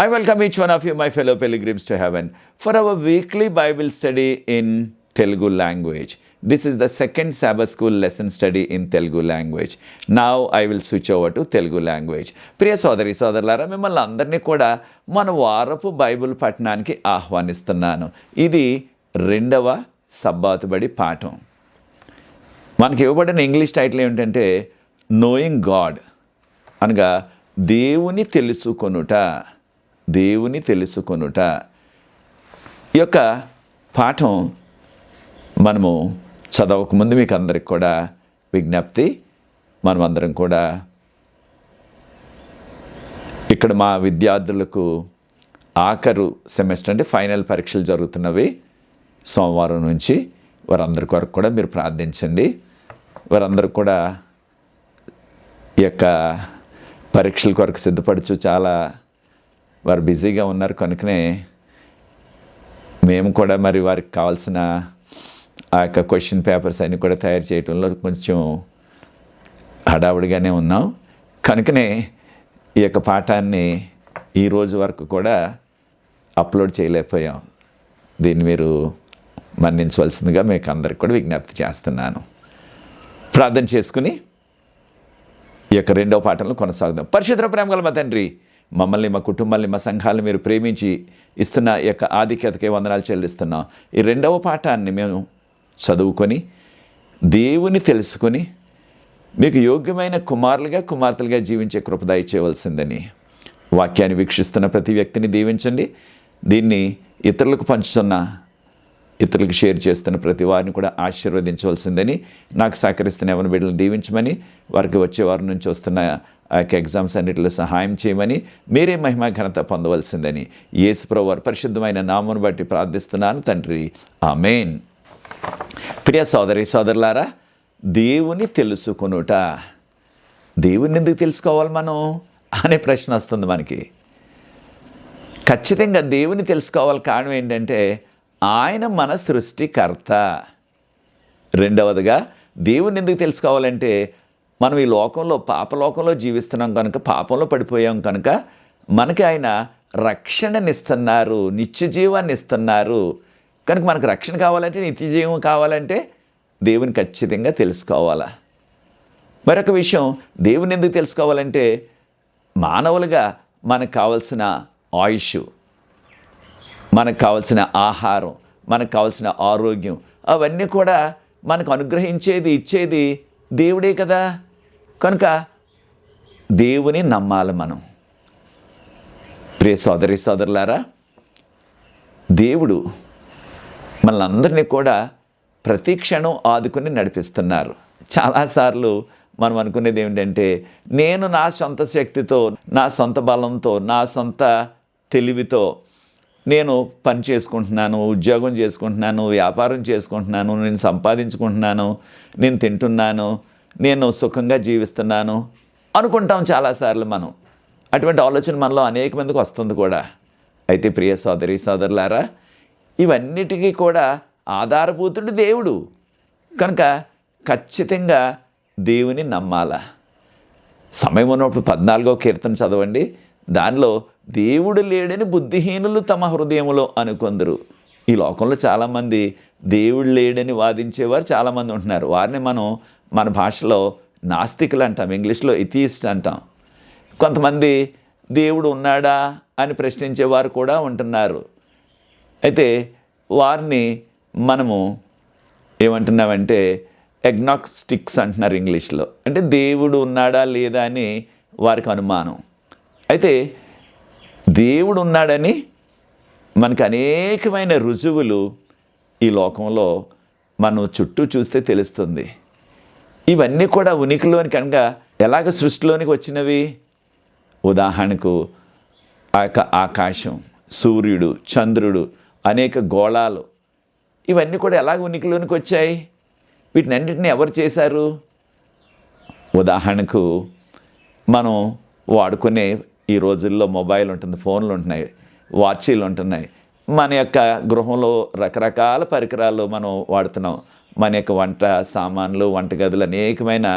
I welcome each one of you, my fellow pilgrims to heaven, for our weekly Bible study in Telugu language. This is the second Sabbath school lesson study in Telugu language. Now I will switch over to Telugu language. ప్రియ సోదరి సోదరులారా, మిమ్మల్ని అందరినీ కూడా మన వారపు Bible పఠనానికి ఆహ్వానిస్తున్నాను. ఇది రెండవ సబ్బాతు బడి పాఠం. మనకి ఇవ్వబడిన ఇంగ్లీష్ టైటిల్ ఏమిటంటే నోయింగ్ గాడ్, అనగా దేవుని తెలుసుకొనుట. దేవుని తెలుసుకొనుట. ఈ యొక్క పాఠం మనము చదవకముందు మీకు అందరికి కూడా విజ్ఞప్తి, మనమందరం కూడా ఇక్కడ మా విద్యార్థులకు ఆఖరు సెమిస్టర్ అంటే ఫైనల్ పరీక్షలు జరుగుతున్నవి. సోమవారం నుంచి వారందరి కొరకు కూడా మీరు ప్రార్థించండి. వారందరూ కూడా ఈ యొక్క పరీక్షల కొరకు సిద్ధపడుచు చాలా వారు బిజీగా ఉన్నారు. కనుకనే మేము కూడా మరి వారికి కావాల్సిన ఆ యొక్క క్వశ్చన్ పేపర్స్ అన్నీ కూడా తయారు చేయడంలో కొంచెం హడావుడిగానే ఉన్నాం. కనుకనే ఈ యొక్క పాఠాన్ని ఈరోజు వరకు కూడా అప్లోడ్ చేయలేకపోయాం. దీన్ని మీరు మన్నించవలసిందిగా మీకు అందరికి కూడా విజ్ఞప్తి చేస్తున్నాను. ప్రార్థన చేసుకుని ఈ యొక్క రెండవ పాఠంలో కొనసాగుదాం. పరిశుద్ధ ప్రేమ గల మా తండ్రి, మమ్మల్ని, మా కుటుంబాన్ని, మా సంఘాలను మీరు ప్రేమించి ఇస్తున్న ఈ యొక్క ఆధిక్యతకే వందనాలు చెల్లిస్తున్నాం. ఈ రెండవ పాఠాన్ని మేము చదువుకొని దేవుని తెలుసుకొని మీకు యోగ్యమైన కుమారులుగా కుమార్తెలుగా జీవించే కృప దయచేయవలసిందని వాక్యాన్ని వీక్షిస్తున్న ప్రతి వ్యక్తిని దీవించండి. దీన్ని ఇతరులకు పంచుతున్న, ఇతరులకు షేర్ చేస్తున్న ప్రతి వారిని కూడా ఆశీర్వదించవలసిందని, నాకు సహకరిస్తున్న ఎవరి బిడ్డలను దీవించమని, వారికి వచ్చే వారి నుంచి వస్తున్న ఆ యొక్క ఎగ్జామ్స్ అన్నిటిలో సహాయం చేయమని, మీరే మహిమ ఘనత పొందవలసిందని యేసు ప్రభువు వారి పరిశుద్ధమైన నామమును బట్టి ప్రార్థిస్తున్నాను తండ్రి, ఆమేన్. ప్రియ సోదరి సోదరులారా, దేవుని తెలుసుకొనుట. దేవుని ఎందుకు తెలుసుకోవాలి మనం అనే ప్రశ్న వస్తుంది మనకి. ఖచ్చితంగా దేవుని తెలుసుకోవాలి. కారణం ఏంటంటే ఆయన మన సృష్టికర్త. రెండవదిగా దేవుని ఎందుకు తెలుసుకోవాలంటే మనం ఈ లోకంలో పాపలోకంలో జీవిస్తున్నాం కనుక, పాపంలో పడిపోయాం కనుక మనకి ఆయన రక్షణనిస్తున్నారు, నిత్య జీవాన్ని ఇస్తున్నారు. కనుక మనకు రక్షణ కావాలంటే, నిత్య జీవం కావాలంటే దేవుని ఖచ్చితంగా తెలుసుకోవాలా. మరొక విషయం, దేవుని ఎందుకు తెలుసుకోవాలంటే మానవులుగా మనకు కావలసిన ఆయుష్, మనకు కావలసిన ఆహారం, మనకు కావలసిన ఆరోగ్యం, అవన్నీ కూడా మనకు అనుగ్రహించేది, ఇచ్చేది దేవుడే కదా. కనుక దేవుని నమ్మాలి మనం. ప్రియ సోదరి సోదరులారా, దేవుడు మనల్ని కూడా ప్రతి క్షణం ఆదుకుని నడిపిస్తున్నారు. చాలాసార్లు మనం అనుకునేది ఏమిటంటే, నేను నా సొంత శక్తితో, నా సొంత బలంతో, నా సొంత తెలివితో నేను పని చేసుకుంటున్నాను, ఉద్యోగం చేసుకుంటున్నాను, వ్యాపారం చేసుకుంటున్నాను, నేను సంపాదించుకుంటున్నాను, నేను తింటున్నాను, నేను సుఖంగా జీవిస్తున్నాను అనుకుంటాం చాలాసార్లు మనం. అటువంటి ఆలోచన మనలో అనేక మందికి వస్తుంది కూడా. అయితే ప్రియ సోదరి సోదరులారా, ఇవన్నిటికీ కూడా ఆధారభూతుడు దేవుడు. కనుక ఖచ్చితంగా దేవుని నమ్మాలా. సమయం ఉన్నప్పుడు 14వ కీర్తన చదవండి. దానిలో దేవుడు లేడని బుద్ధిహీనులు తమ హృదయములో అనుకొందరు. ఈ లోకంలో చాలామంది దేవుడు లేడని వాదించేవారు చాలామంది ఉంటున్నారు. వారిని మనం మన భాషలో నాస్తికులు అంటాం, ఇంగ్లీష్లో ఎథియిస్ట్ అంటాం. కొంతమంది దేవుడు ఉన్నాడా అని ప్రశ్నించేవారు కూడా ఉంటున్నారు. అయితే వారిని మనము ఏమంటున్నామంటే ఎగ్నాస్టిక్స్ అంటున్నారు ఇంగ్లీష్లో. అంటే దేవుడు ఉన్నాడా లేదా అని వారికి అనుమానం. అయితే దేవుడు ఉన్నాడని మనకు అనేకమైన రుజువులు ఈ లోకంలో మనం చుట్టూ చూస్తే తెలుస్తుంది. ఇవన్నీ కూడా ఉనికిలోని కనుక ఎలాగ సృష్టిలోనికి వచ్చినవి? ఉదాహరణకు ఆ యొక్క ఆకాశం, సూర్యుడు, చంద్రుడు, అనేక గోళాలు, ఇవన్నీ కూడా ఎలాగ ఉనికిలోనికి వచ్చాయి? వీటిని అన్నింటినీ ఎవరు చేశారు? ఉదాహరణకు మనం వాడుకునే ఈ రోజుల్లో మొబైల్ ఉంటుంది, ఫోన్లు ఉంటున్నాయి, వాచీలు ఉంటున్నాయి. మన యొక్క గృహంలో రకరకాల పరికరాలు మనం వాడుతున్నాం. మన యొక్క వంట సామాన్లు, వంటగదులు, అనేకమైన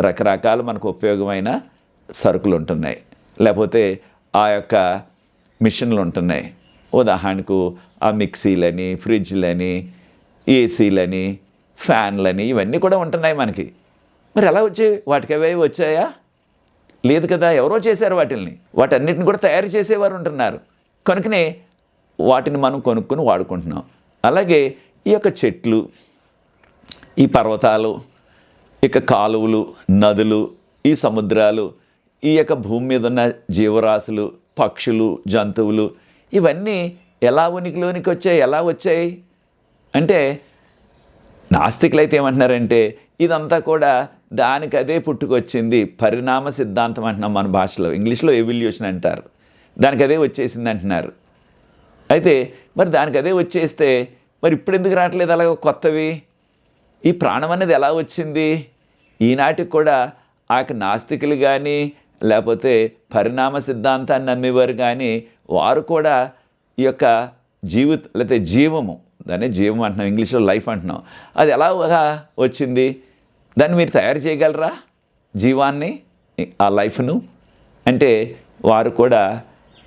రకరకాల మనకు ఉపయోగమైన సరుకులు ఉంటున్నాయి. లేకపోతే ఆ యొక్క మిషన్లు ఉంటున్నాయి. ఉదాహరణకు ఆ మిక్సీలని, ఫ్రిడ్జ్లని, ఏసీలని, ఫ్యాన్లని ఇవన్నీ కూడా ఉంటున్నాయి మనకి. మరి ఎలా వచ్చాయి? వాటికి అవే వచ్చాయా? లేదు కదా, ఎవరో చేశారు వాటిల్ని. వాటన్నిటిని కూడా తయారు చేసేవారు ఉంటున్నారు. కనుకనే వాటిని మనం కొనుక్కొని వాడుకుంటున్నాం. అలాగే ఈ యొక్క చెట్లు, ఈ పర్వతాలు, ఇక కాలువలు, నదులు, ఈ సముద్రాలు, ఈ యొక్క భూమి మీద ఉన్న జీవరాశులు, పక్షులు, జంతువులు ఇవన్నీ ఎలా ఉనికిలోనికి వచ్చాయి? ఎలా వచ్చాయి అంటే నాస్తికులు అయితే ఏమంటున్నారంటే ఇదంతా కూడా దానికి అదే పుట్టుకొచ్చింది, పరిణామ సిద్ధాంతం అంటున్నాం మన భాషలో. ఇంగ్లీష్లో ఎవల్యూషన్ అంటారు. దానికి అదే వచ్చేసింది అంటున్నారు. అయితే మరి దానికి అదే వచ్చేస్తే మరి ఇప్పుడు ఎందుకు రావట్లేదు అలాగ కొత్తవి? ఈ ప్రాణం అనేది ఎలా వచ్చింది? ఈనాటికి కూడా ఆ యొక్క నాస్తికులు కానీ లేకపోతే పరిణామ సిద్ధాంతాన్ని నమ్మేవారు కానీ వారు కూడా ఈ యొక్క లేకపోతే జీవము, దాన్ని జీవం అంటున్నాం, ఇంగ్లీష్లో లైఫ్ అంటున్నాం, అది ఎలా వచ్చింది? దాన్ని మీరు తయారు చేయగలరా జీవాన్ని, ఆ లైఫ్ను? అంటే వారు కూడా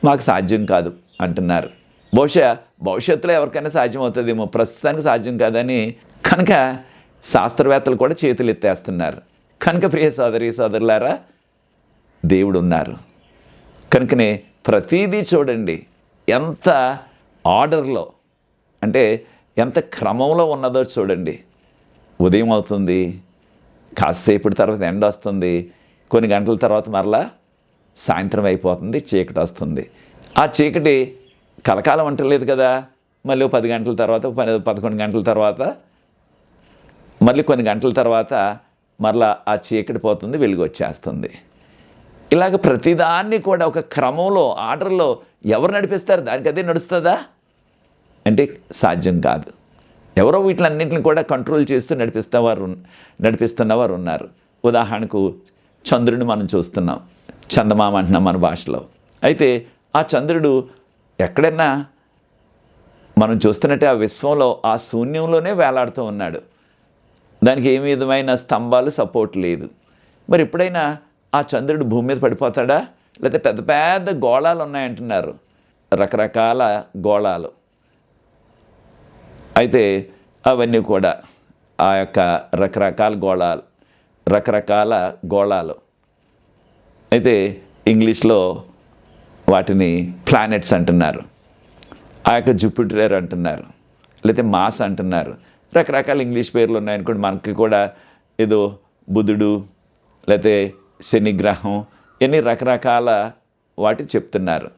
మాకు సాధ్యం కాదు అంటున్నారు. బహుశా భవిష్యత్తులో ఎవరికైనా సాధ్యం అవుతుందేమో, ప్రస్తుతానికి సాధ్యం కాదని కనుక శాస్త్రవేత్తలు కూడా చేతులు ఎత్తేస్తున్నారు. కనుక ప్రియ సోదరులారా, దేవుడు ఉన్నారు. కనుకనే ప్రతీదీ చూడండి ఎంత ఆర్డర్లో, అంటే ఎంత క్రమంలో ఉన్నదో చూడండి. ఉదయం అవుతుంది, కాసేపటి తర్వాత ఎండ వస్తుంది, కొన్ని గంటల తర్వాత మరలా సాయంత్రం అయిపోతుంది, చీకటి వస్తుంది. ఆ చీకటి కలకాలం అంటలేదు కదా, మళ్ళీ 10 గంటల తర్వాత, 11 గంటల తర్వాత, మళ్ళీ కొన్ని గంటల తర్వాత మరలా ఆ చీకటి పోతుంది, వెలుగు వచ్చేస్తుంది. ఇలాగ ప్రతిదాన్ని కూడా ఒక క్రమంలో, ఆర్డర్లో ఎవరు నడిపిస్తారు? దానికి అదే నడుస్తుందా అంటే సాధ్యం కాదు. ఎవరో వీటిలన్నింటిని కూడా కంట్రోల్ చేస్తూ నడిపిస్తున్నవారు ఉన్నారు. ఉదాహరణకు చంద్రుడిని మనం చూస్తున్నాం, చందమామ అంటున్నాం మన భాషలో. అయితే ఆ చంద్రుడు ఎక్కడైనా మనం చూస్తున్నట్టే ఆ విశ్వంలో ఆ శూన్యంలోనే వేలాడుతూ ఉన్నాడు. దానికి ఏ విధమైన స్తంభాలు సపోర్ట్ లేదు. మరి ఎప్పుడైనా ఆ చంద్రుడు భూమి మీద పడిపోతాడా? లేకపోతే పెద్ద పెద్ద గోళాలు ఉన్నాయంటున్నారు, రకరకాల గోళాలు. అయితే అవన్నీ కూడా ఆ యొక్క రకరకాల గోళాలు అయితే ఇంగ్లీష్లో వాటిని ప్లానెట్స్ అంటున్నారు. ఆ యొక్క జూపిటర్ అంటున్నారు, లేకపోతే మాస్ అంటున్నారు. రకరకాల ఇంగ్లీష్ పేర్లు ఉన్నాయనుకోండి. మనకి కూడా ఏదో బుధుడు, లేకపోతే శని గ్రహం, ఎన్ని రకరకాల వాటి చెప్తున్నారు.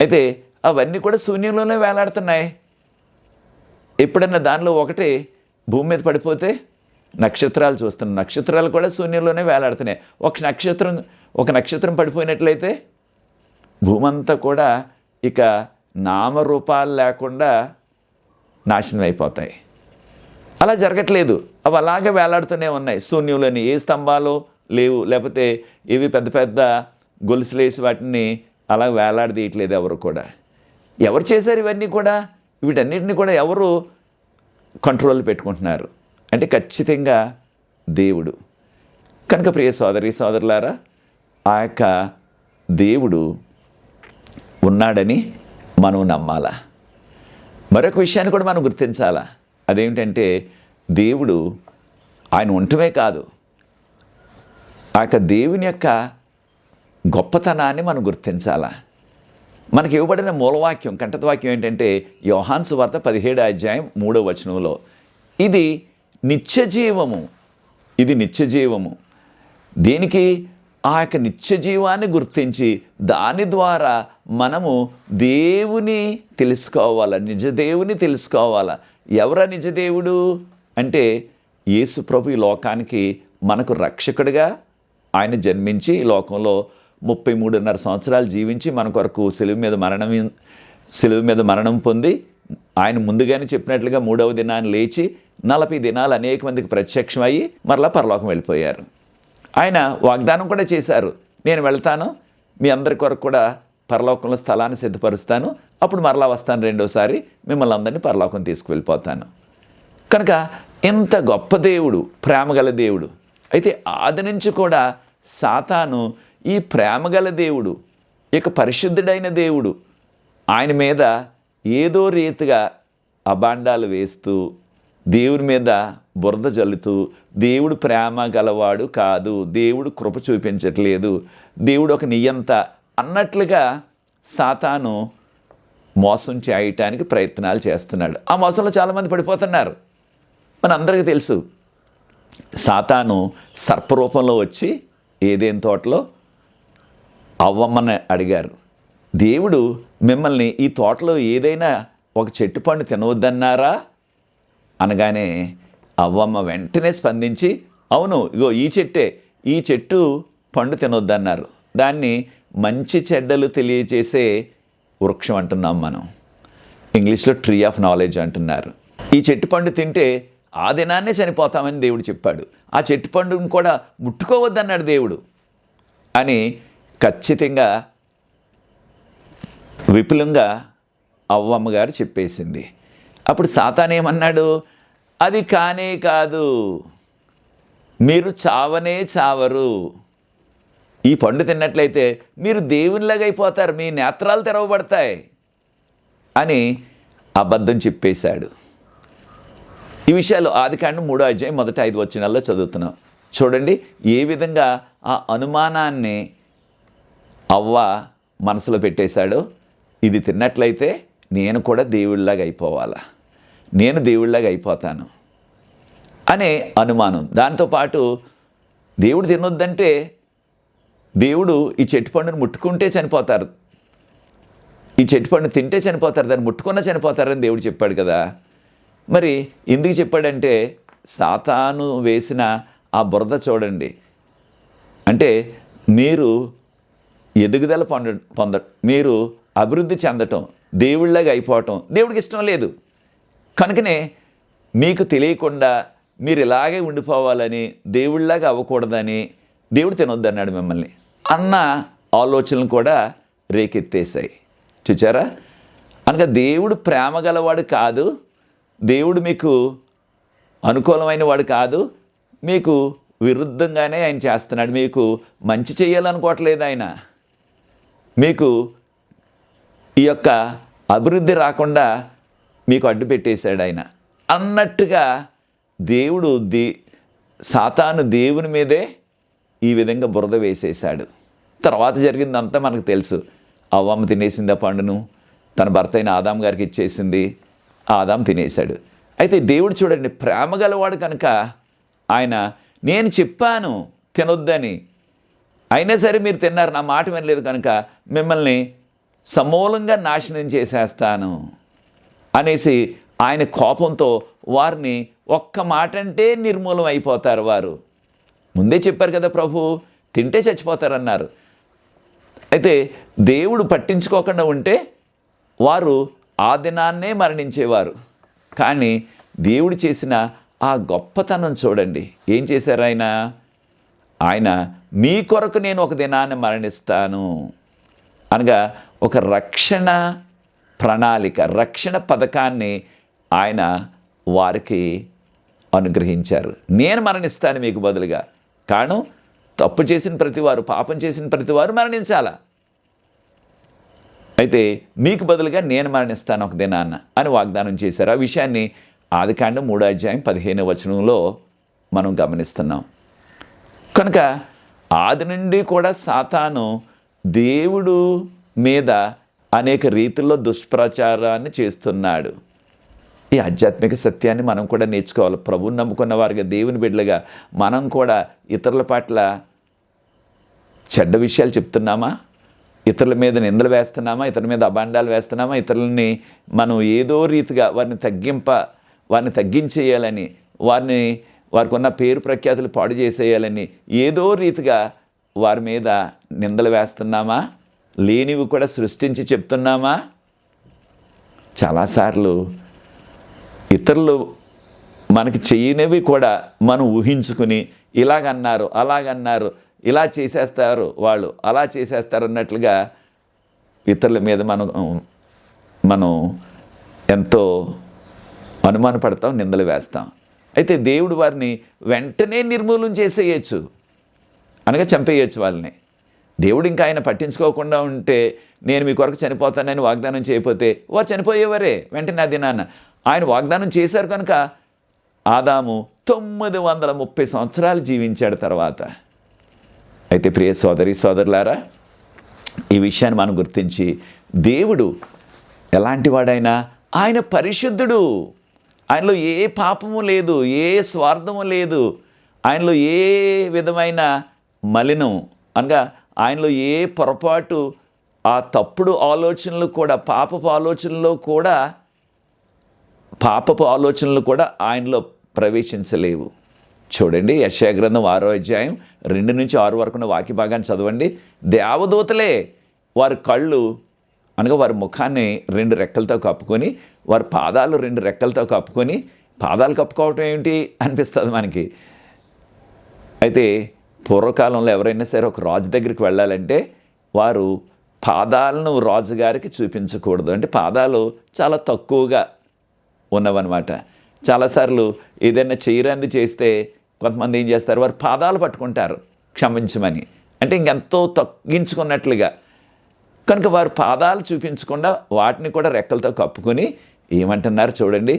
అయితే అవన్నీ కూడా శూన్యంలోనే వేలాడుతున్నాయి. ఎప్పుడన్నా దానిలో ఒకటి భూమి మీద పడిపోతే నక్షత్రాలు చూస్తున్నాం, నక్షత్రాలు కూడా శూన్యంలోనే వేలాడుతున్నాయి. ఒక నక్షత్రం పడిపోయినట్లయితే భూమి అంతా కూడా ఇక నామరూపాలు లేకుండా నాశనం అయిపోతాయి. అలా జరగట్లేదు, అవి అలాగే వేలాడుతూనే ఉన్నాయి శూన్యంలోని. ఏ స్తంభాలు లేవు, లేకపోతే ఇవి పెద్ద పెద్ద గొలుసులేసి వాటిని అలా వేలాడదీయట్లేదు ఎవరు కూడా. ఎవరు చేశారు ఇవన్నీ కూడా? వీటన్నిటిని కూడా ఎవరు కంట్రోల్ పెట్టుకుంటున్నారు అంటే ఖచ్చితంగా దేవుడు. కనుక ప్రియ సోదరులారా, ఆ యొక్క దేవుడు ఉన్నాడని మనం నమ్మాలా. మరొక విషయాన్ని కూడా మనం గుర్తించాలా. అదేమిటంటే దేవుడు ఆయన ఉండటమే కాదు, ఆ యొక్క దేవుని యొక్క గొప్పతనాన్ని మనం గుర్తించాలా. మనకి ఇవ్వబడిన మూలవాక్యం, కంఠతవాక్యం ఏంటంటే యోహాను సువార్త 17:3 ఇది నిత్యజీవము. ఇది నిత్యజీవము. దీనికి ఆ యొక్క నిత్యజీవాన్ని గుర్తించి దాని ద్వారా మనము దేవుని తెలుసుకోవాలా, నిజదేవుని తెలుసుకోవాలా. ఎవరా నిజదేవుడు అంటే యేసు ప్రభు ఈ లోకానికి మనకు రక్షకుడిగా ఆయన జన్మించి ఈ లోకంలో 33.5 సంవత్సరాలు జీవించి మన కొరకు సిలువ మీద మరణం పొంది ఆయన ముందుగానే చెప్పినట్లుగా 3వ దినాన్ని లేచి 40 దినాలు అనేక మందికి ప్రత్యక్షమయ్యి మరలా పరలోకం వెళ్ళిపోయారు. ఆయన వాగ్దానం కూడా చేశారు, నేను వెళ్తాను, మీ అందరి కొరకు కూడా పరలోకంలో స్థలాన్ని సిద్ధపరుస్తాను, అప్పుడు మరలా వస్తాను రెండోసారి, మిమ్మల్ని అందరినీ పరలోకం తీసుకువెళ్ళిపోతాను. కనుక ఇంత గొప్ప దేవుడు, ప్రేమగల దేవుడు. అయితే ఆది నుంచి కూడా సాతాను ఈ ప్రేమగల దేవుడు, ఇక పరిశుద్ధుడైన దేవుడు, ఆయన మీద ఏదో రీతిగా అబాండాలు వేస్తూ దేవుడి మీద బురద జల్లుతూ దేవుడు ప్రేమ గలవాడు కాదు, దేవుడు కృప చూపించట్లేదు, దేవుడు ఒక నియంత అన్నట్లుగా సాతాను మోసం చేయటానికి ప్రయత్నాలు చేస్తున్నాడు. ఆ మోసంలో చాలామంది పడిపోతున్నారు. మనందరికీ తెలుసు, సాతాను సర్పరూపంలో వచ్చి ఏదేని తోటలో అవ్వమ్మని అడిగారు, దేవుడు మిమ్మల్ని ఈ తోటలో ఏదైనా ఒక చెట్టు పండు తినవద్దన్నారా అనగానే అవ్వమ్మ వెంటనే స్పందించి, అవును, ఇగో ఈ చెట్టు పండు తినొద్దన్నారు, దాన్ని మంచి చెడ్డలు తెలియజేసే వృక్షం అంటున్నాం మనం, ఇంగ్లీష్లో ట్రీ ఆఫ్ నాలెడ్జ్ అంటున్నారు. ఈ చెట్టు పండు తింటే ఆ దినాన్నే చనిపోతామని దేవుడు చెప్పాడు, ఆ చెట్టు పండును కూడా ముట్టుకోవద్దన్నాడు దేవుడు అని ఖచ్చితంగా విపులంగా అవ్వమ్మ గారు చెప్పేసింది. అప్పుడు సాతాను ఏమన్నాడు, అది కానే కాదు, మీరు చావనే చావరు, ఈ పండు తిన్నట్లయితే మీరు దేవునిలాగా అయిపోతారు, మీ నేత్రాలు తెరవబడతాయి అని అబద్ధం చెప్పేశాడు. ఈ విషయాలు ఆదికాండం 3వ అధ్యాయం 1-5 వచనాల్లో చదువుతున్నాం. చూడండి ఏ విధంగా ఆ అనుమానాన్ని అవ్వ మనసులో పెట్టేశాడో, ఇది తిన్నట్లయితే నేను కూడా దేవుళ్ళలాగా అయిపోవాలా, నేను దేవుళ్ళలాగా అయిపోతాను అనే అనుమానం. దాంతోపాటు దేవుడు తినొద్దంటే దేవుడు ఈ చెట్టు పండును ముట్టుకుంటే చనిపోతారు, ఈ చెట్టు పండు తింటే చనిపోతారు, దాన్ని ముట్టుకున్నా చనిపోతారని దేవుడు చెప్పాడు కదా. మరి ఎందుకు చెప్పాడంటే సాతాను వేసిన ఆ బురద చూడండి, అంటే మీరు ఎదుగుదల మీరు అభివృద్ధి చెందటం, దేవుళ్ళలాగా అయిపోవటం దేవుడికి ఇష్టం లేదు. కనుకనే మీకు తెలియకుండా మీరు ఇలాగే ఉండిపోవాలని, దేవుళ్ళలాగా అవ్వకూడదని దేవుడు తినొద్దన్నాడు మిమ్మల్ని అన్న ఆలోచనలు కూడా రేకెత్తేసాయి. చూచారా? అనగా దేవుడు ప్రేమ గలవాడు కాదు, దేవుడు మీకు అనుకూలమైన వాడు కాదు, మీకు విరుద్ధంగానే ఆయన చేస్తున్నాడు. మీకు మంచి చేయాలనుకోవట్లేదు ఆయన, మీకు ఈ యొక్క అభివృద్ధి రాకుండా మీకు అడ్డు పెట్టేశాడు ఆయన అన్నట్టుగా దేవుడు సాతాను దేవుని మీదే ఈ విధంగా బురద వేసేశాడు. తర్వాత జరిగిందంతా మనకు తెలుసు. అవ్వమ్మ తినేసింది ఆ పండును, తన భర్త అయిన ఆదాం గారికి ఇచ్చేసింది, ఆదాం తినేశాడు. అయితే దేవుడు చూడండి ప్రేమ గలవాడు కనుక ఆయన, నేను చెప్పాను తినొద్దని, అయినా సరే మీరు తిన్నారు, నా మాట వినలేదు కనుక మిమ్మల్ని సమూలంగా నాశనం చేసేస్తాను అనేసి ఆయన కోపంతో వారిని ఒక్క మాట అంటే నిర్మూలం అయిపోతారు. వారు ముందే చెప్పారు కదా, ప్రభు తింటే చచ్చిపోతారన్నారు. అయితే దేవుడు పట్టించుకోకుండా ఉంటే వారు ఆ దినాన్నే మరణించేవారు. కానీ దేవుడు చేసిన ఆ గొప్పతనం చూడండి, ఏం చేశారు ఆయన మీ కొరకు నేను ఒక దినాన్ని మరణిస్తాను అనగా ఒక రక్షణ ప్రణాళిక, రక్షణ పథకాన్ని ఆయన వారికి అనుగ్రహించారు. నేను మరణిస్తాను మీకు బదులుగా, కాను తప్పు చేసిన ప్రతివారు, పాపం చేసిన ప్రతివారు మరణించాలా, అయితే మీకు బదులుగా నేను మరణిస్తాను ఒక దినాన్న అని వాగ్దానం చేశారు. ఆ విషయాన్ని ఆదికాండం 3వ అధ్యాయం 15వ వచనంలో మనం గమనిస్తున్నాం. కనుక ఆది నుండి కూడా సాతాను దేవుడు మీద అనేక రీతుల్లో దుష్ప్రచారాన్ని చేస్తున్నాడు. ఈ ఆధ్యాత్మిక సత్యాన్ని మనం కూడా నేర్చుకోవాలి. ప్రభువుని నమ్ముకున్న వారిగా, దేవుని బిడ్డలుగా మనం కూడా ఇతరుల పట్ల చెడ్డ విషయాలు చెప్తున్నామా, ఇతరుల మీద నిందలు వేస్తున్నామా, ఇతరుల మీద అబాండాలు వేస్తున్నామా, ఇతరులని మనం ఏదో రీతిగా వారిని తగ్గించేయాలని, వారికి ఉన్న పేరు ప్రఖ్యాతులు పాడు చేసేయాలని ఏదో రీతిగా వారి మీద నిందలు వేస్తున్నామా, లేనివి కూడా సృష్టించి చెప్తున్నామా? చాలాసార్లు ఇతరులు మనకి చేయనివి కూడా మనం ఊహించుకుని ఇలాగన్నారు, అలాగన్నారు, ఇలా చేసేస్తారు, వాళ్ళు అలా చేసేస్తారు అన్నట్లుగా ఇతరుల మీద మనం ఎంతో అనుమానపడతాం, నిందలు వేస్తాం. అయితే దేవుడు వారిని వెంటనే నిర్మూలన చేసేయచ్చు, అనగా చంపేయచ్చు వాళ్ళని. దేవుడు ఇంకా ఆయన పట్టించుకోకుండా ఉంటే నేను మీ కొరకు చనిపోతానని వాగ్దానం చేయకపోతే వారు చనిపోయేవారే వెంటనే ఆ దినాన. ఆయన వాగ్దానం చేశారు కనుక ఆదాము 930 సంవత్సరాలు జీవించాడు తర్వాత. అయితే ప్రియ సోదరి సోదరులారా, ఈ విషయాన్ని మనం గుర్తించి దేవుడు ఎలాంటి వాడైనా ఆయన పరిశుద్ధుడు. ఆయనలో ఏ పాపము లేదు, ఏ స్వార్థము లేదు, ఆయనలో ఏ విధమైన మలినం అనగా ఆయనలో ఏ పొరపాటు, ఆ తప్పుడు ఆలోచనలు కూడా పాపపు ఆలోచనలు కూడా ఆయనలో ప్రవేశించలేవు. చూడండి, యెషయా గ్రంథం 6వ అధ్యాయం 2 నుంచి 6 వరకున్న వాక్య భాగాన్ని చదవండి. దేవదూతలే వారి కళ్ళు అనగా వారి ముఖాన్ని 2 రెక్కలతో కప్పుకొని, వారి పాదాలు 2 రెక్కలతో కప్పుకొని, పాదాలు కప్పుకోవటం ఏమిటి అనిపిస్తుంది మనకి. అయితే పూర్వకాలంలో ఎవరైనా సరే ఒక రాజు దగ్గరికి వెళ్ళాలంటే వారు పాదాలను రాజుగారికి చూపించకూడదు. అంటే పాదాలు చాలా తక్కువగా ఉన్నవన్నమాట. చాలాసార్లు ఏదైనా చేయరాంది చేస్తే కొంతమంది ఏం చేస్తారు, వారు పాదాలు పట్టుకుంటారు క్షమించమని, అంటే ఇంకెంతో తగ్గించుకున్నట్లుగా. కనుక వారు పాదాలు చూపించకుండా వాటిని కూడా రెక్కలతో కప్పుకొని ఏమంటున్నారు చూడండి,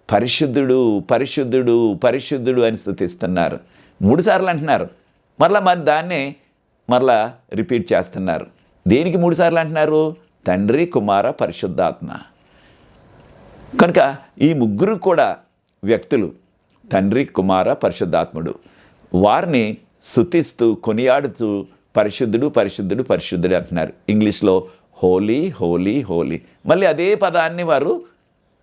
పరిశుద్ధుడు పరిశుద్ధుడు పరిశుద్ధుడు అని స్తుతిస్తున్నారు. 3 సార్లు అంటున్నారు. మరి దాన్నే మరలా రిపీట్ చేస్తున్నారు. దేనికి 3 సార్లు అంటున్నారు? తండ్రి, కుమార, పరిశుద్ధాత్మ. కనుక ఈ ముగ్గురు కూడా వ్యక్తులు, తండ్రి, కుమార, పరిశుద్ధాత్ముడు, వారిని స్తుతిస్తూ కొనియాడుతూ పరిశుద్ధుడు పరిశుద్ధుడు పరిశుద్ధుడు అంటున్నారు. ఇంగ్లీష్లో హోలీ హోలీ హోలీ. మళ్ళీ అదే పదాన్ని వారు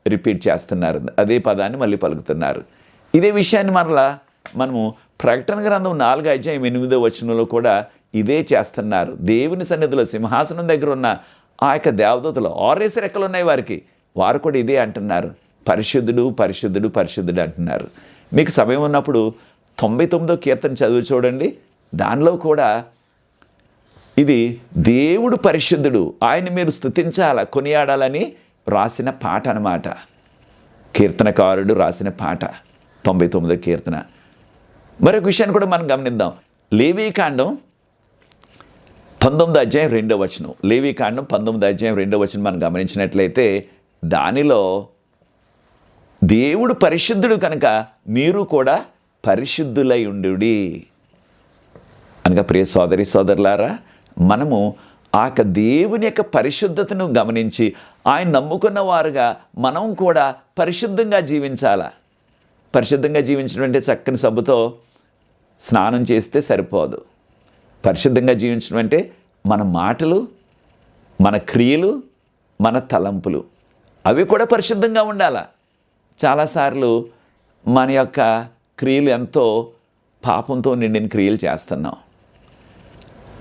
రిపీట్ చేస్తున్నారు, అదే పదాన్ని మళ్ళీ పలుకుతున్నారు. ఇదే విషయాన్ని మరలా మనము ప్రకటన గ్రంథం 4వ అధ్యాయం 8వ వచనంలో కూడా ఇదే చేస్తున్నారు. దేవుని సన్నిధిలో సింహాసనం దగ్గర ఉన్న ఆ యొక్క దేవదూతలు 6 రెక్కలు ఉన్నాయి వారికి, వారు కూడా ఇదే అంటున్నారు, పరిశుద్ధుడు పరిశుద్ధుడు పరిశుద్ధుడు అంటున్నారు. మీకు సమయం ఉన్నప్పుడు 99వ కీర్తన చదువు చూడండి. దానిలో కూడా ఇది దేవుడు పరిశుద్ధుడు, ఆయన మీరు స్తుతించాల కొనియాడాలని రాసిన పాట అన్నమాట. కీర్తనకారుడు రాసిన పాట 99వ కీర్తన. మరొక విషయాన్ని కూడా మనం గమనిద్దాం. లేవీకాండం 19వ అధ్యాయం 2వ వచనం. లేవీకాండం 19వ అధ్యాయం 2వ వచనం మనం గమనించినట్లయితే దానిలో దేవుడు పరిశుద్ధుడు కనుక మీరు కూడా పరిశుద్ధులై ఉండుడి అనగా. ప్రియ సోదరి సోదరులారా, మనము ఆ దేవుని యొక్క పరిశుద్ధతను గమనించి ఆయన నమ్ముకున్న వారుగా మనం కూడా పరిశుద్ధంగా జీవించాలా. పరిశుద్ధంగా జీవించడం అంటే చక్కని సబ్బుతో స్నానం చేస్తే సరిపోదు. పరిశుద్ధంగా జీవించడం అంటే మన మాటలు, మన క్రియలు, మన తలంపులు అవి కూడా పరిశుద్ధంగా ఉండాలా. చాలాసార్లు మన యొక్క క్రియలు ఎంతో పాపంతో నిండిన క్రియలు చేస్తున్నాం.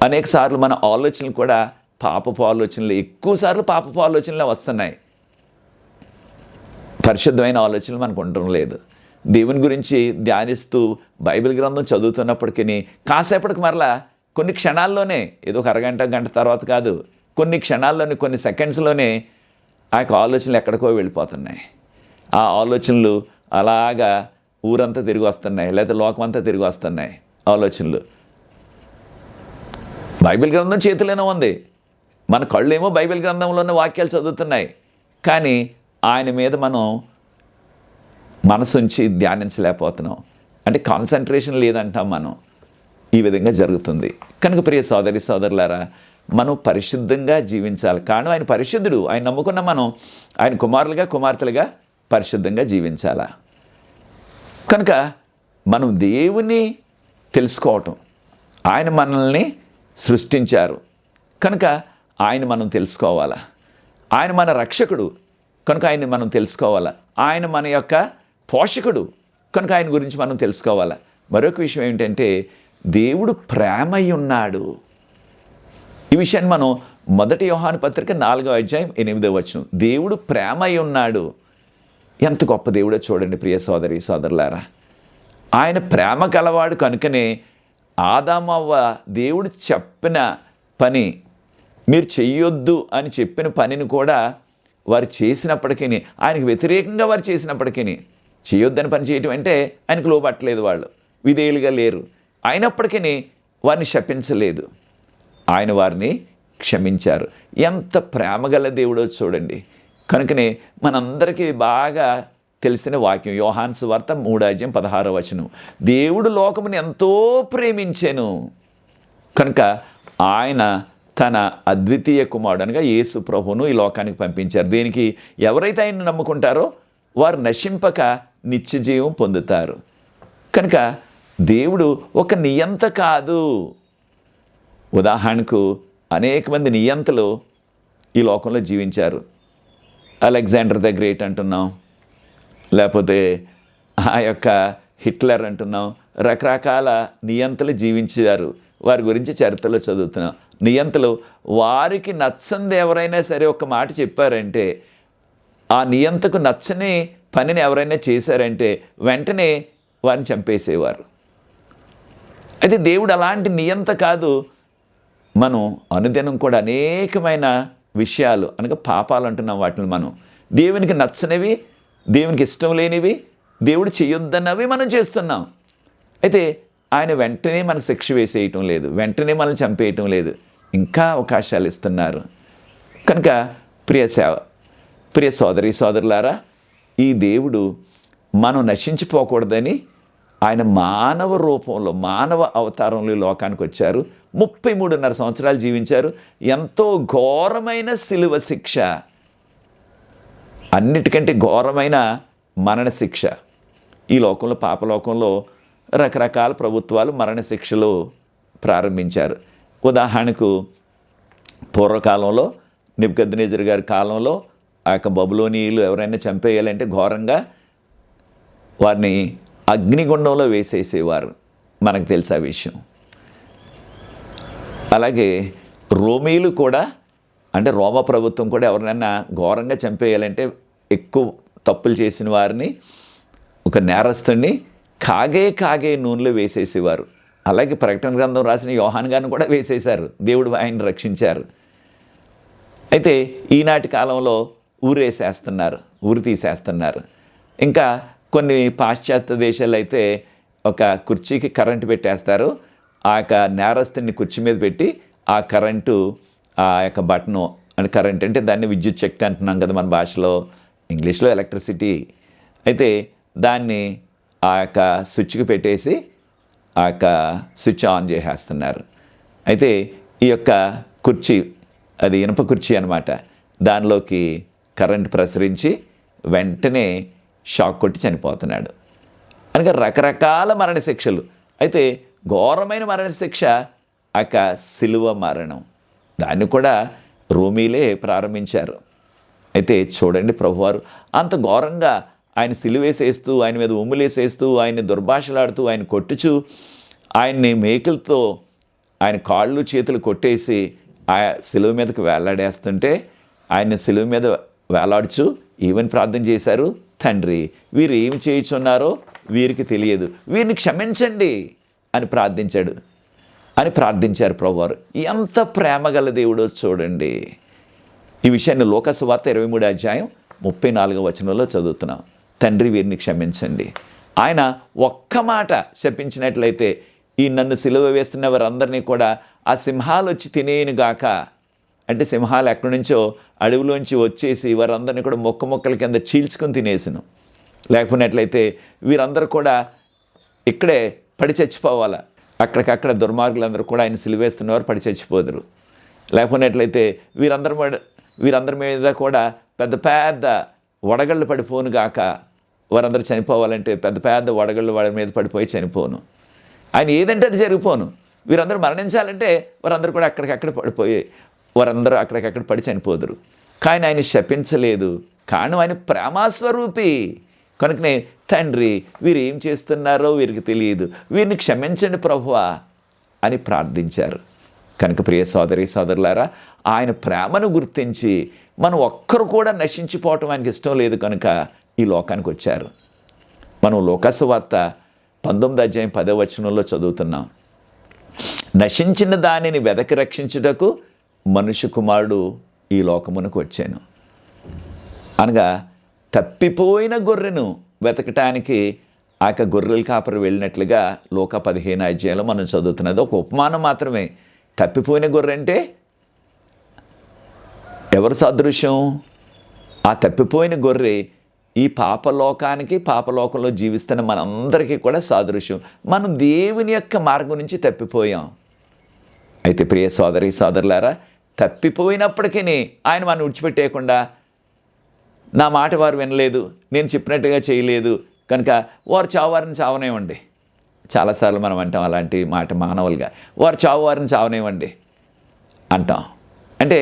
అనేక సార్లు మన ఆలోచనలు కూడా పాపపు ఆలోచనలు, ఎక్కువసార్లు పాపపు ఆలోచనలే వస్తున్నాయి. పరిశుద్ధమైన ఆలోచనలు మనకు ఉండడం లేదు. దేవుని గురించి ధ్యానిస్తూ బైబిల్ గ్రంథం చదువుతున్నప్పటికీ కాసేపటికి మరలా కొన్ని క్షణాల్లోనే, ఏదో ఒక అరగంట గంట తర్వాత కాదు, కొన్ని క్షణాల్లోనే, కొన్ని సెకండ్స్లోనే ఆ యొక్క ఆలోచనలు ఎక్కడికో వెళ్ళిపోతున్నాయి. ఆ ఆలోచనలు అలాగా ఊరంతా తిరిగి వస్తున్నాయి, లేదా లోకమంతా తిరిగి వస్తున్నాయి ఆలోచనలు. బైబిల్ గ్రంథం చేతిలోనే ఉంది, మన కళ్ళు ఏమో బైబిల్ గ్రంథంలోనే వాక్యాలు చదువుతున్నాయి, కానీ ఆయన మీద మనం మనసుంచి ధ్యానించలేకపోతున్నాం. అంటే కాన్సన్ట్రేషన్ లేదంటాం మనం. ఈ విధంగా జరుగుతుంది. కనుక ప్రియ సోదరి సోదరులారా, మనం పరిశుద్ధంగా జీవించాలి. కారణం ఆయన పరిశుద్ధుడు. ఆయన నమ్ముకున్న మనం ఆయన కుమారులుగా కుమార్తెలుగా పరిశుద్ధంగా జీవించాలా. కనుక మనం దేవుని తెలుసుకోవటం, ఆయన మనల్ని సృష్టించారు కనుక ఆయన మనం తెలుసుకోవాలా. ఆయన మన రక్షకుడు కనుక ఆయన్ని మనం తెలుసుకోవాలా. ఆయన మన యొక్క పోషకుడు కనుక ఆయన గురించి మనం తెలుసుకోవాలా. మరొక విషయం ఏంటంటే దేవుడు ప్రేమై ఉన్నాడు. ఈ విషయాన్ని మనం 1 యోహాను పత్రిక 4వ అధ్యాయం 8వ వచనం. దేవుడు ప్రేమై ఉన్నాడు. ఎంత గొప్ప దేవుడో చూడండి ప్రియ సోదరి సోదరులారా. ఆయన ప్రేమ కలవాడు కనుకనే ఆదామవ్వ దేవుడు చెప్పిన పని, మీరు చెయ్యొద్దు అని చెప్పిన పనిని కూడా వారు చేసినప్పటికీ, ఆయనకు వ్యతిరేకంగా వారు చేసినప్పటికీ, చేయొద్దని పని చేయటం అంటే ఆయనకు లోపట్టలేదు, వాళ్ళు విధేయులుగా లేరు, అయినప్పటికీ వారిని శపించలేదు. ఆయన వారిని క్షమించారు. ఎంత ప్రేమగల దేవుడో చూడండి. కనుకనే మనందరికీ బాగా తెలిసిన వాక్యం యోహాను సువార్త 3:16 దేవుడు లోకముని ఎంతో ప్రేమించెను కనుక ఆయన తన అద్వితీయ కుమారుడు అనగా యేసు ప్రభువును ఈ లోకానికి పంపించారు. దేనికి? ఎవరైతే ఆయన్ని నమ్ముకుంటారో వారు నశింపక నిత్య జీవం పొందుతారు. కనుక దేవుడు ఒక నియంత కాదు. ఉదాహరణకు అనేక మంది నియంతలు ఈ లోకంలో జీవించారు. అలెగ్జాండర్ ద గ్రేట్ అంటున్నాం, లేకపోతే ఆ యొక్క హిట్లర్ అంటున్నాం. రకరకాల నియంతలు జీవించారు. వారి గురించి చరిత్రలో చదువుతున్నాం. నియంతలు వారికి నచ్చంది ఎవరైనా సరే ఒక మాట చెప్పారంటే, ఆ నియంతకు నచ్చని పనిని ఎవరైనా చేశారంటే వెంటనే వారిని చంపేసేవారు. అయితే దేవుడు అలాంటి నియంత కాదు. మనం అనుదినం కూడా అనేకమైన విషయాలు అనగా పాపాలు అంటున్నాం, వాటిని మనం దేవునికి నచ్చనివి, దేవునికి ఇష్టం లేనివి, దేవుడు చేయొద్దన్నవి మనం చేస్తున్నాం. అయితే ఆయన వెంటనే మనకు శిక్ష వేసేయటం లేదు, వెంటనే మనల్ని చంపేయటం లేదు, ఇంకా అవకాశాలు ఇస్తున్నారు. కనుక ప్రియ సోదరి సోదరులారా, ఈ దేవుడు మనం నశించిపోకూడదని ఆయన మానవ రూపంలో మానవ అవతారంలో లోకానికి వచ్చారు. 33.5 సంవత్సరాలు జీవించారు. ఎంతో ఘోరమైన శిలువ శిక్ష, అన్నిటికంటే ఘోరమైన మరణ శిక్ష. ఈ లోకంలో పాపలోకంలో రకరకాల ప్రభుత్వాలు మరణ శిక్షలు ప్రారంభించారు. ఉదాహరణకు పూర్వకాలంలో నెబుకద్నెజరు గారి కాలంలో ఆ యొక్క బబులోనీయులు ఎవరైనా చంపేయాలంటే ఘోరంగా వారిని అగ్నిగుండంలో వేసేసేవారు. మనకు తెలుసు ఆ విషయం. అలాగే రోమీలు కూడా, అంటే రోమ ప్రభుత్వం కూడా ఎవరినైనా ఘోరంగా చంపేయాలంటే ఎక్కువ తప్పులు చేసిన వారిని, ఒక నేరస్తుడిని కాగే నూనెలో వేసేసేవారు. అలాగే ప్రకటన గ్రంథం రాసిన యోహాను గారిని కూడా వేసేశారు. దేవుడు ఆయన్ని రక్షించారు. అయితే ఈనాటి కాలంలో ఉరి తీసేస్తున్నారు. ఇంకా కొన్ని పాశ్చాత్య దేశాలు అయితే ఒక కుర్చీకి కరెంటు పెట్టేస్తారు. ఆ యొక్క నేరస్తుని కుర్చీ మీద పెట్టి ఆ కరెంటు, ఆ యొక్క బటను అని, కరెంట్ అంటే దాన్ని విద్యుత్ శక్తి అంటున్నాం కదా మన భాషలో, ఇంగ్లీష్లో ఎలక్ట్రిసిటీ. అయితే దాన్ని ఆ యొక్క స్విచ్కి పెట్టేసి ఆ యొక్క స్విచ్ ఆన్ చేసేస్తున్నారు. అయితే ఈ యొక్క కుర్చీ, అది ఇనుప కుర్చీ అన్నమాట, దానిలోకి కరెంట్ ప్రసరించి వెంటనే షాక్ కొట్టి చనిపోతున్నాడు. అనగా రకరకాల మరణశిక్షలు. అయితే ఘోరమైన మరణశిక్ష ఆ యొక్క శిలువ మరణం. దాన్ని కూడా రోమీలే ప్రారంభించారు. అయితే చూడండి, ప్రభువారు అంత ఘోరంగా ఆయన సిలువేసేస్తూ, ఆయన మీద ఉమ్ములేసేస్తూ, ఆయన్ని దుర్భాషలాడుతూ, ఆయన కొట్టుచు, ఆయన్ని మేకులతో ఆయన కాళ్ళు చేతులు కొట్టేసి ఆ సిలువ మీదకి వేలాడేస్తుంటే, ఆయన్ని సిలువ మీద వేలాడుచు ఈవెన్ ప్రార్థన చేశారు, తండ్రి వీరు ఏమి చేయుచున్నారో వీరికి తెలియదు, వీరిని క్షమించండి అని ప్రార్థించారు ప్రభువారు. ఎంత ప్రేమగల దేవుడో చూడండి. ఈ విషయాన్ని లోకసువార్త 23:34 చదువుతున్నాం. తండ్రి వీరిని క్షమించండి. ఆయన ఒక్క మాట శపించినట్లయితే ఈ నన్ను సిలువ వేస్తున్న వారందరినీ కూడా ఆ సింహాలు వచ్చి తినేయునుగాక. అంటే సింహాలు ఎక్కడి నుంచో అడవిలోంచి వచ్చేసి వారందరినీ కూడా మొక్కల కింద చీల్చుకొని తినేసిను. లేకపోయినట్లయితే వీరందరూ కూడా ఇక్కడే పడి చచ్చిపోవాలా. అక్కడికక్కడ దుర్మార్గులందరూ కూడా ఆయన సిలువేస్తున్నవారు పడి చచ్చిపోదురు. లేకపోయినట్లయితే వీరందరి మీద కూడా పెద్ద పెద్ద వడగళ్ళు పడిపోనుగాక. వారందరూ చనిపోవాలంటే పెద్ద పెద్ద వడగళ్ళు వాడి మీద పడిపోయి చనిపోను. ఆయన ఏదంటే అది జరిగిపోను. వీరందరూ మరణించాలంటే వారందరూ కూడా అక్కడికక్కడ పడిపోయి వారందరూ అక్కడికక్కడ పడి చనిపోదురు. కానీ ఆయన శపించలేదు. కారణం ఆయన ప్రేమాస్వరూపి. కనుకనే తండ్రి వీరు ఏం చేస్తున్నారో వీరికి తెలియదు, వీరిని క్షమించండి ప్రభువా అని ప్రార్థించారు. కనుక ప్రియ సోదరి సోదరులారా, ఆయన ప్రేమను గుర్తించి మనం ఒక్కరు కూడా నశించిపోవటం ఆయనకి ఇష్టం లేదు కనుక ఈ లోకానికి వచ్చారు. మనం లోకసువార్త 19:10 చదువుతున్నాం. నశించిన దానిని వెదకి రక్షించుటకు మనుష్య కుమారుడు ఈ లోకమునకు వచ్చాను అనగా, తప్పిపోయిన గొర్రెను వెతకటానికి ఆ యొక్క గొర్రెల కాపరి వెళ్ళినట్లుగా లోక 15 అధ్యాయంలో మనం చదువుతున్నది ఒక ఉపమానం మాత్రమే. తప్పిపోయిన గొర్రె అంటే ఎవరు సాదృశ్యం? ఆ తప్పిపోయిన గొర్రె ఈ పాపలోకానికి, పాపలోకంలో జీవిస్తున్న మనందరికీ కూడా సాదృశ్యం. మనం దేవుని యొక్క మార్గం నుంచి తప్పిపోయాం. అయితే ప్రియ సోదరి సోదరులారా, తప్పిపోయినప్పటికీ ఆయన మనం విడిచిపెట్టేయకుండా, నా మాట వారు వినలేదు, నేను చెప్పినట్టుగా చేయలేదు కనుక వారు చావువారిని చావనివ్వండి. చాలాసార్లు మనం అంటాం అలాంటి మాట మానవులుగా, వారు చావువారిని చావనివ్వండి అంటాం. అంటే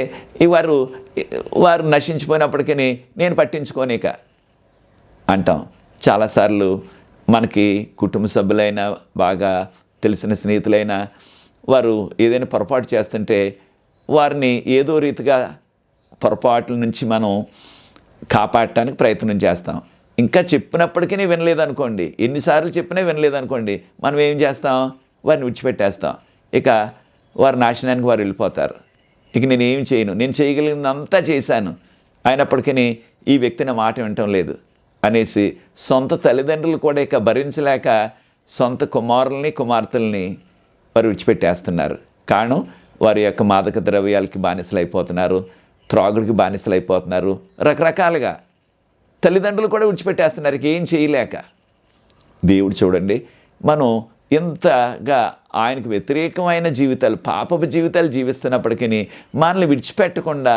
వారు నశించిపోయినప్పటికీ నేను పట్టించుకోనిక అంటాం. చాలాసార్లు మనకి కుటుంబ సభ్యులైనా, బాగా తెలిసిన స్నేహితులైనా వారు ఏదైనా పొరపాటు చేస్తుంటే వారిని ఏదో రీతిగా పొరపాట్ల నుంచి మనం కాపాడటానికి ప్రయత్నం చేస్తాం. ఇంకా చెప్పినప్పటికీ వినలేదనుకోండి, ఎన్నిసార్లు చెప్పినా వినలేదనుకోండి, మనం ఏం చేస్తాం? వారిని విడిచిపెట్టేస్తాం. ఇక వారి నాశనానికి వారు వెళ్ళిపోతారు. ఇక నేనేం చేయను, నేను చేయగలిగినంతా చేశాను, అయినప్పటికీ ఈ వ్యక్తి నా మాట వినటం లేదు అనేసి సొంత తల్లిదండ్రులు కూడా ఇక భరించలేక సొంత కుమారుల్ని, కుమార్తెల్ని వారు విడిచిపెట్టేస్తున్నారు. కారణం వారి యొక్క మాదక ద్రవ్యాలకి బానిసలైపోతున్నారు, త్రాగుడికి బానిసలైపోతున్నారు. రకరకాలుగా తల్లిదండ్రులు కూడా విడిచిపెట్టేస్తున్నారు ఇక ఏం చేయలేక. దేవుడు చూడండి, మనం ఇంతగా ఆయనకు వ్యతిరేకమైన జీవితాలు, పాపపు జీవితాలు జీవిస్తున్నప్పటికీ మనల్ని విడిచిపెట్టకుండా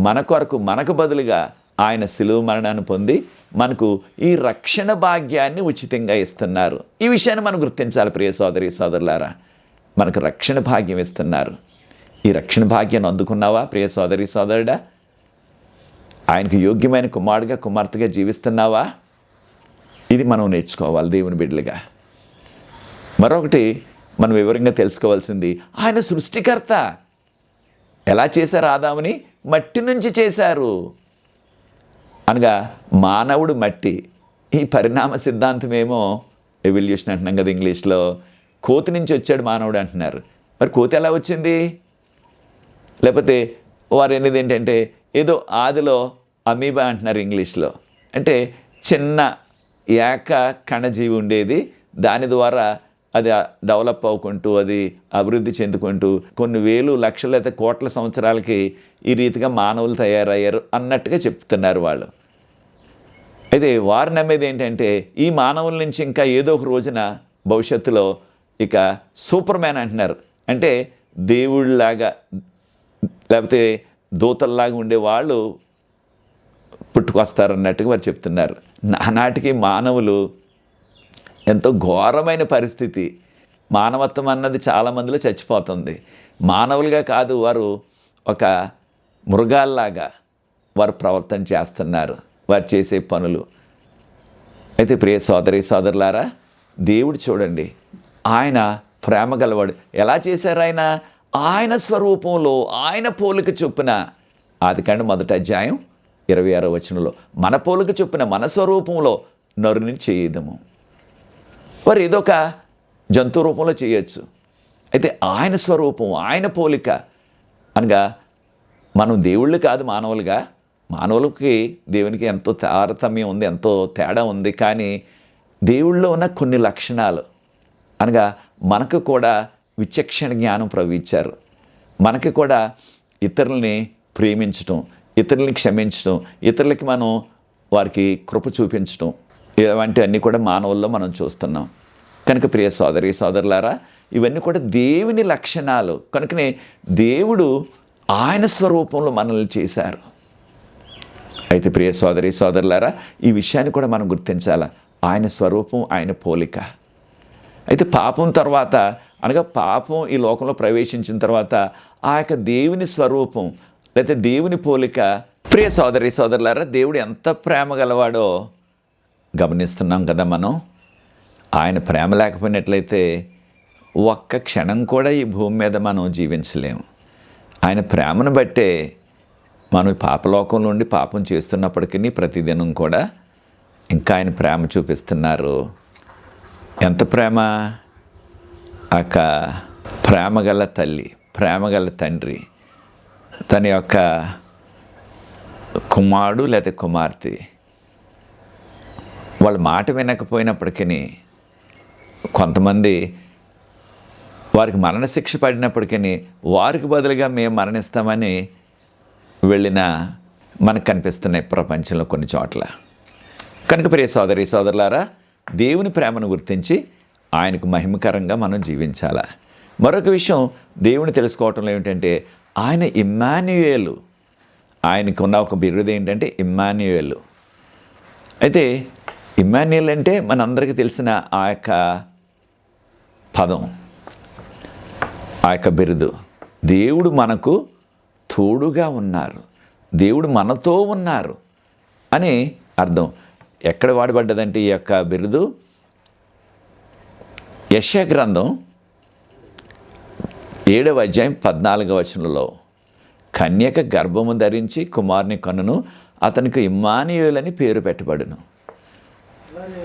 మన కొరకు, మనకు బదులుగా ఆయన శిలువ మరణాన్ని పొంది మనకు ఈ రక్షణ భాగ్యాన్ని ఉచితంగా ఇస్తున్నారు. ఈ విషయాన్ని మనం గుర్తించాలి ప్రియ సోదరి సోదరులారా. మనకు రక్షణ భాగ్యం ఇస్తున్నారు. ఈ రక్షణ భాగ్యాన్ని అందుకున్నావా ప్రియ సోదరి సోదరుడా? ఆయనకు యోగ్యమైన కుమారుడిగా, కుమార్తెగా జీవిస్తున్నావా? ఇది మనం నేర్చుకోవాలి దేవుని బిడ్డలుగా. మరొకటి మనం వివరంగా తెలుసుకోవాల్సింది, ఆయన సృష్టికర్త. ఎలా చేశారు? ఆదాముని మట్టి నుంచి చేశారు. అనగా మానవుడు మట్టి. ఈ పరిణామ సిద్ధాంతం ఏమో ఎవల్యూషన్ అంటున్నాం కదా ఇంగ్లీష్లో, కోతి నుంచి వచ్చాడు మానవుడు అంటున్నారు. మరి కోతి ఎలా వచ్చింది? లేకపోతే వారు అనేది ఏంటంటే ఏదో ఆదిలో అమీబా అంటున్నారు ఇంగ్లీష్లో. అంటే చిన్న ఏక కణజీవి ఉండేది, దాని ద్వారా అది డెవలప్ అవ్వుకుంటూ, అది అభివృద్ధి చెందుకుంటూ కొన్ని వేలు, లక్షలు అయితే కోట్ల సంవత్సరాలకి ఈ రీతిగా మానవులు తయారయ్యారు అన్నట్టుగా చెప్తున్నారు వాళ్ళు. అయితే వారు నమ్మేది ఏంటంటే ఈ మానవుల నుంచి ఇంకా ఏదో ఒక రోజున భవిష్యత్తులో ఇక సూపర్ మ్యాన్ అంటున్నారు, అంటే దేవుళ్ళలాగా లేకపోతే దూతల్లాగా ఉండేవాళ్ళు పుట్టుకొస్తారన్నట్టుగా వారు చెప్తున్నారు. నానాటికి మానవులు ఎంతో ఘోరమైన పరిస్థితి, మానవత్వం అన్నది చాలామందిలో చచ్చిపోతుంది. మానవులుగా కాదు, వారు ఒక మృగాల్లాగా వారు ప్రవర్తన చేస్తున్నారు, వారు చేసే పనులు. అయితే ప్రియ సోదరి సోదరులారా, దేవుడు చూడండి, ఆయన ప్రేమ గలవాడు. ఎలా చేశారు? ఆయన స్వరూపంలో, ఆయన పోలిక చొప్పున. ఆదికాండం 1వ అధ్యాయం 26వ వచనంలో, మన పోలిక చొప్పున, మన స్వరూపంలో నరుని చేయదము. వారు ఏదో ఒక జంతు రూపంలో చేయొచ్చు. అయితే ఆయన స్వరూపం, ఆయన పోలిక అనగా మనం దేవుళ్ళు కాదు, మానవులుగా. మానవులకి దేవునికి ఎంతో తారతమ్యం ఉంది, ఎంతో తేడా ఉంది. కానీ దేవుళ్ళో ఉన్న కొన్ని లక్షణాలు అనగా మనకు కూడా విచక్షణ జ్ఞానం ప్రవహించారు. మనకి కూడా ఇతరుల్ని ప్రేమించడం, ఇతరుల్ని క్షమించడం, ఇతరులకి మనం వారికి కృప చూపించడం, ఇలాంటివన్నీ కూడా మానవుల్లో మనం చూస్తున్నాం. కనుక ప్రియ సోదరి సోదరులారా, ఇవన్నీ కూడా దేవుని లక్షణాలు. కనుకనే దేవుడు ఆయన స్వరూపంలో మనల్ని చేశారు. అయితే ప్రియ సోదరి సోదరులారా, ఈ విషయాన్ని కూడా మనం గుర్తించాలి. ఆయన స్వరూపం, ఆయన పోలిక. అయితే పాపం తర్వాత, అనగా పాపం ఈ లోకంలో ప్రవేశించిన తర్వాత ఆ యొక్క దేవుని స్వరూపం లేకపోతే దేవుని పోలిక. ప్రియ సోదరి సోదరులారా, దేవుడు ఎంత ప్రేమ గలవాడో గమనిస్తున్నాం కదా మనం. ఆయన ప్రేమ లేకపోయినట్లయితే ఒక్క క్షణం కూడా ఈ భూమి మీద మనం జీవించలేము. ఆయన ప్రేమను బట్టే మనం పాపలోకంలో ఉండి పాపం చేస్తున్నప్పటికీ ప్రతిదినం కూడా ఇంకా ఆయన ప్రేమ చూపిస్తున్నారు. ఎంత ప్రేమ! ఒక ప్రేమగల తల్లి, ప్రేమగల తండ్రి తన యొక్క కుమారుడు లేదా కుమార్తె వాళ్ళ మాట వినకపోయినప్పటికీ, కొంతమంది వారికి మరణశిక్ష పడినప్పటికీ వారికి బదులుగా మేము మరణిస్తామని వెళ్ళిన మనకు కనిపిస్తున్నాయి ప్రపంచంలో కొన్ని చోట్ల. కనుక ప్రియ సోదరి సోదరులారా, దేవుని ప్రేమను గుర్తించి ఆయనకు మహిమకరంగా మనం జీవించాలా. మరొక విషయం దేవుని తెలుసుకోవటంలో ఏమిటంటే ఆయన ఇమ్మాన్యుయేలు. ఆయనకున్న ఒక బిరుదు ఏంటంటే ఇమ్మాన్యుయేలు. అయితే ఇమ్మాన్యుయేల్ అంటే మనందరికీ తెలిసిన ఆ యొక్క పదం, ఆ యొక్క బిరుదు, దేవుడు మనకు తోడుగా ఉన్నారు, దేవుడు మనతో ఉన్నారు అని అర్థం. ఎక్కడ వాడబడ్డదంటే ఈ యొక్క బిరుదు యెషయా గ్రంథం 7వ అధ్యాయం 14వ వచనంలో, కన్యక గర్భము ధరించి కుమారుని కనును, అతనికి ఇమ్మాన్యుయేల్ అని పేరు పెట్టబడును.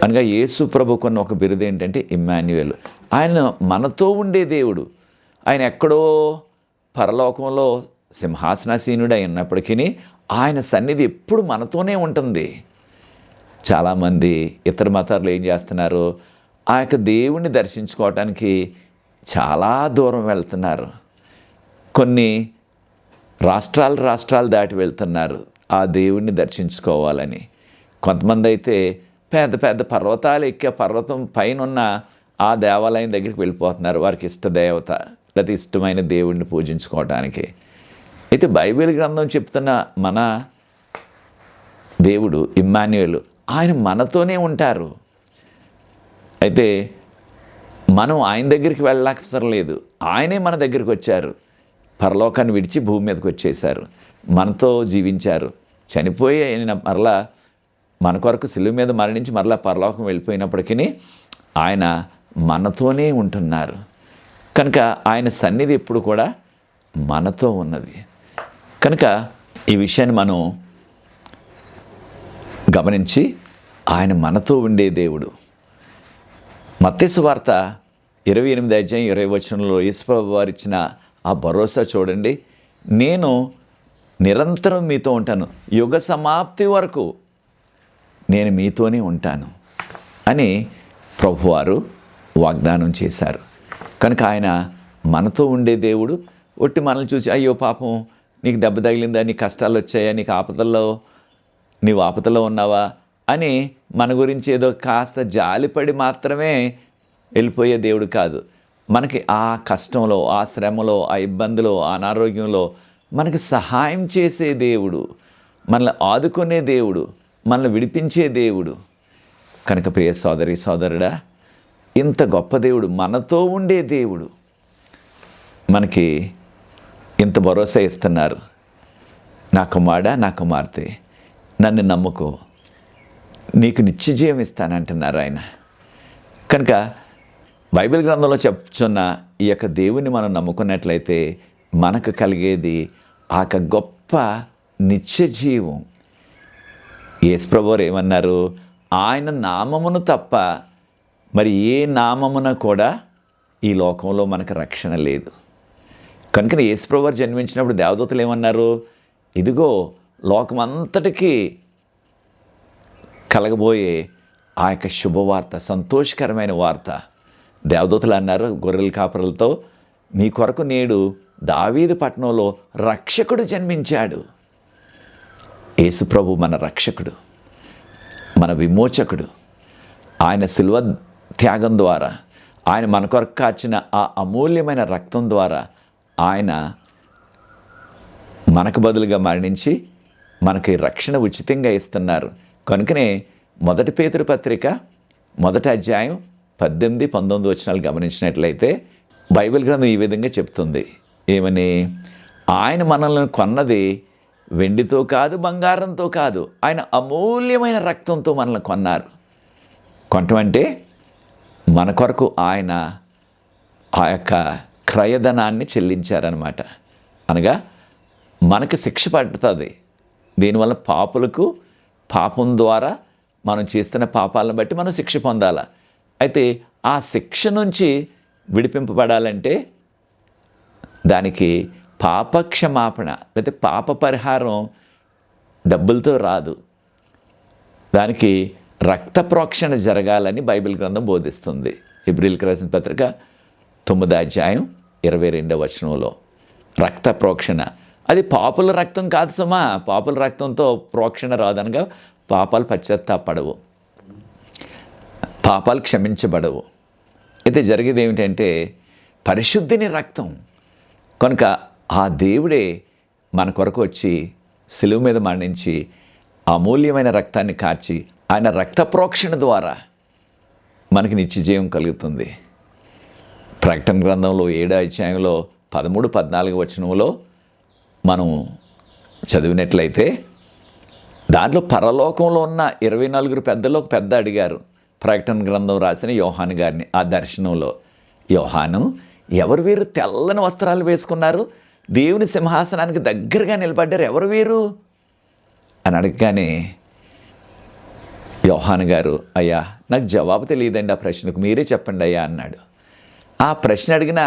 అనగా యేసు ప్రభుకున్న ఒక బిరుదు ఏంటంటే ఇమ్మాన్యుయేల్. ఆయన మనతో ఉండే దేవుడు. ఆయన ఎక్కడో పరలోకంలో సింహాసనాసీనుడు అయినప్పటికీ ఆయన సన్నిధి ఎప్పుడు మనతోనే ఉంటుంది. చాలామంది ఇతర మతాలు ఏం చేస్తున్నారు, ఆ యొక్క దేవుణ్ణి దర్శించుకోవటానికి చాలా దూరం వెళ్తున్నారు. కొన్ని రాష్ట్రాలు దాటి వెళ్తున్నారు ఆ దేవుణ్ణి దర్శించుకోవాలని. కొంతమంది అయితే పెద్ద పెద్ద పర్వతాలు ఎక్కి పర్వతం పైన ఉన్న ఆ దేవాలయం దగ్గరికి వెళ్ళిపోతున్నారు, వారికి ఇష్ట దేవత లేదా ఇష్టమైన దేవుణ్ణి పూజించుకోవటానికి. అయితే బైబిల్ గ్రంథం చెప్తున్న మన దేవుడు ఇమ్మాన్యుయేల్, ఆయన మనతోనే ఉంటారు. అయితే మనం ఆయన దగ్గరికి వెళ్ళక్కర్లేదు లేదు, ఆయనే మన దగ్గరికి వచ్చారు. పరలోకాన్ని విడిచి భూమి మీదకి వచ్చేసారు, మనతో జీవించారు, చనిపోయి ఆయన మరలా మన కొరకు సిలువ మీద మరణించి మరలా పరలోకం వెళ్ళిపోయినప్పటికీ ఆయన మనతోనే ఉంటున్నారు. కనుక ఆయన సన్నిధి ఎప్పుడు కూడా మనతో ఉన్నది. కనుక ఈ విషయాన్ని మనం గమనించి ఆయన మనతో ఉండే దేవుడు. మత్తయి సువార్త 28వ అధ్యాయం 20వ వచనంలో యేసుప్రభువు వారు ఇచ్చిన ఆ భరోసా చూడండి. నేను నిరంతరం మీతో ఉంటాను, యుగ సమాప్తి వరకు నేను మీతోనే ఉంటాను అని ప్రభువారు వాగ్దానం చేశారు. కనుక ఆయన మనతో ఉండే దేవుడు. ఒట్టి మనల్ని చూసి అయ్యో పాపం నీకు దెబ్బ తగిలిందా, నీకు కష్టాలు వచ్చాయా, నీకు నీవు ఆపదలో ఉన్నావా అని మన గురించి ఏదో కాస్త జాలిపడి మాత్రమే వెళ్ళిపోయే దేవుడు కాదు. మనకి ఆ కష్టంలో, ఆ శ్రమలో, ఆ ఇబ్బందిలో, ఆ అనారోగ్యంలో మనకి సహాయం చేసే దేవుడు, మనల్ని ఆదుకునే దేవుడు, మనల్ని విడిపించే దేవుడు. కనుక ప్రియ సోదరి సోదరుడా, ఇంత గొప్ప దేవుడు, మనతో ఉండే దేవుడు మనకి ఇంత భరోసా ఇస్తున్నారు. నా కుమారుడా, నా కుమార్తె, నన్ను నమ్ముకో, నీకు నిత్యజీవం ఇస్తానంటున్నారు ఆయన. కనుక బైబిల్ గ్రంథంలో చెప్తున్న ఈ యొక్క దేవుని మనం నమ్ముకున్నట్లయితే మనకు కలిగేది ఆ యొక్క గొప్ప నిత్యజీవం. యేసుప్రభువారు ఏమన్నారు, ఆయన నామమును తప్ప మరి ఏ నామమున కూడా ఈ లోకంలో మనకు రక్షణ లేదు. కనుక యేసుప్రభువారు జన్మించినప్పుడు దేవదూతలు ఏమన్నారు, ఇదిగో లోకమంతటికీ కలగబోయే ఆ యొక్క శుభవార్త, సంతోషకరమైన వార్త. దేవదూతలు అన్నారు గొర్రెల కాపరులతో, మీ కొరకు నేడు దావీదు పట్టణంలో రక్షకుడు జన్మించాడు. యేసుప్రభు మన రక్షకుడు, మన విమోచకుడు. ఆయన శిలువ త్యాగం ద్వారా, ఆయన మన కొరకు కార్చిన ఆ అమూల్యమైన రక్తం ద్వారా ఆయన మనకు బదులుగా మరణించి మనకి రక్షణ ఉచితంగా ఇస్తున్నారు. కనుకనే 1 పేతురు పత్రిక 1వ అధ్యాయం 18, 19 వచనాలు గమనించినట్లయితే బైబిల్ గ్రంథం ఈ విధంగా చెప్తుంది. ఏమని, ఆయన మనల్ని కొన్నది వెండితో కాదు, బంగారంతో కాదు, ఆయన అమూల్యమైన రక్తంతో మనల్ని కొన్నారు. కొనటమంటే మన కొరకు ఆయన ఆ యొక్క క్రయధనాన్ని చెల్లించారనమాట. అనగా మనకు శిక్ష పడుతుంది. దీనివల్ల పాపులకు, పాపం ద్వారా మనం చేస్తున్న పాపాలను బట్టి మనం శిక్ష పొందాలి. అయితే ఆ శిక్ష నుంచి విడిపింపబడాలంటే దానికి పాపక్షమాపణ లేకపోతే పాప పరిహారం డబ్బులతో రాదు. దానికి రక్త ప్రోక్షణ జరగాలని బైబిల్ గ్రంథం బోధిస్తుంది. హెబ్రీయులకు రాసిన పత్రిక 9:22 రక్త ప్రోక్షణ. అది పాపుల రక్తం కాదు సుమా, పాపుల రక్తంతో ప్రోక్షణ రాదనగా పాపాలు పశ్చాత్తాపడవు, పాపాలు క్షమించబడవు. అయితే జరిగేది ఏమిటంటే పరిశుద్ధిని రక్తం కనుక ఆ దేవుడే మన కొరకు వచ్చి సిలువ మీద మరణించి అమూల్యమైన రక్తాన్ని కార్చి ఆయన రక్త ప్రోక్షణ ద్వారా మనకి నిత్యజీవం కలుగుతుంది. ప్రకటన గ్రంథంలో 7:13-14 మనం చదివినట్లయితే దాంట్లో పరలోకంలో ఉన్న 24 పెద్దల్లో ఒక పెద్ద అడిగారు ప్రకటన గ్రంథం రాసిన యోహాను గారిని. ఆ దర్శనంలో యోహాను, ఎవరు వీరు తెల్లని వస్త్రాలు వేసుకున్నారు, దేవుని సింహాసనానికి దగ్గరగా నిలబడ్డారు, ఎవరు వీరు అని అడగగానే యోహాను గారు, అయ్యా నాకు జవాబు తెలియదండి, ఆ ప్రశ్నకు మీరే చెప్పండి అయ్యా అన్నాడు. ఆ ప్రశ్న అడిగిన